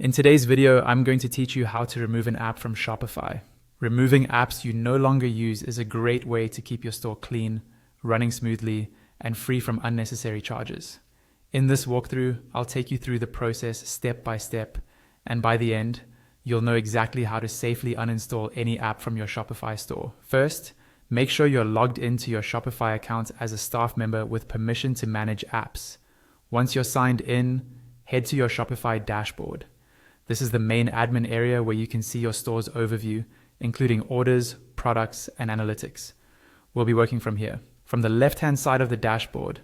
In today's video, I'm going to teach you how to remove an app from Shopify. Removing apps you no longer use is a great way to keep your store clean, running smoothly, and free from unnecessary charges. In this walkthrough, I'll take you through the process step by step, and by the end, you'll know exactly how to safely uninstall any app from your Shopify store. First, make sure you're logged into your Shopify account as a staff member with permission to manage apps. Once you're signed in, head to your Shopify dashboard. This is the main admin area where you can see your store's overview, including orders, products, and analytics. We'll be working from here. From the left-hand side of the dashboard,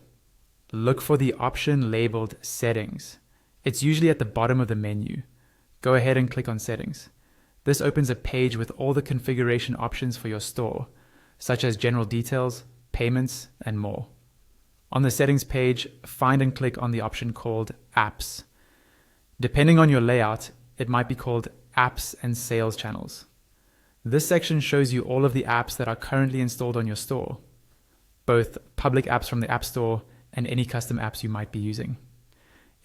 look for the option labeled Settings. It's usually at the bottom of the menu. Go ahead and click on Settings. This opens a page with all the configuration options for your store, such as general details, payments, and more. On the Settings page, find and click on the option called Apps. Depending on your layout, it might be called Apps and Sales Channels. This section shows you all of the apps that are currently installed on your store, both public apps from the App Store and any custom apps you might be using.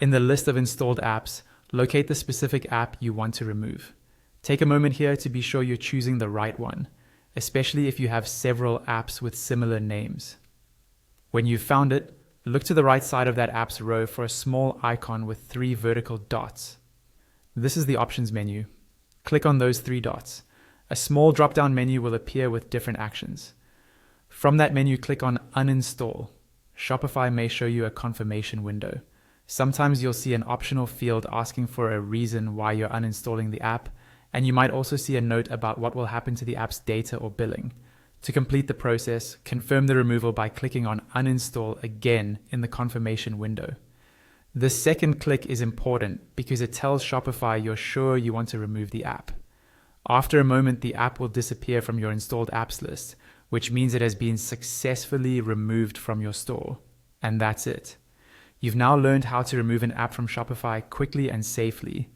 In the list of installed apps, locate the specific app you want to remove. Take a moment here to be sure you're choosing the right one, especially if you have several apps with similar names. When you've found it, look to the right side of that app's row for a small icon with 3 vertical dots. This is the options menu. Click on those 3 dots. A small drop-down menu will appear with different actions. From that menu, click on Uninstall. Shopify may show you a confirmation window. Sometimes you'll see an optional field asking for a reason why you're uninstalling the app, and you might also see a note about what will happen to the app's data or billing. To complete the process, confirm the removal by clicking on Uninstall again in the confirmation window. The second click is important because it tells Shopify you're sure you want to remove the app. After a moment, the app will disappear from your installed apps list, which means it has been successfully removed from your store. And that's it. You've now learned how to remove an app from Shopify quickly and safely.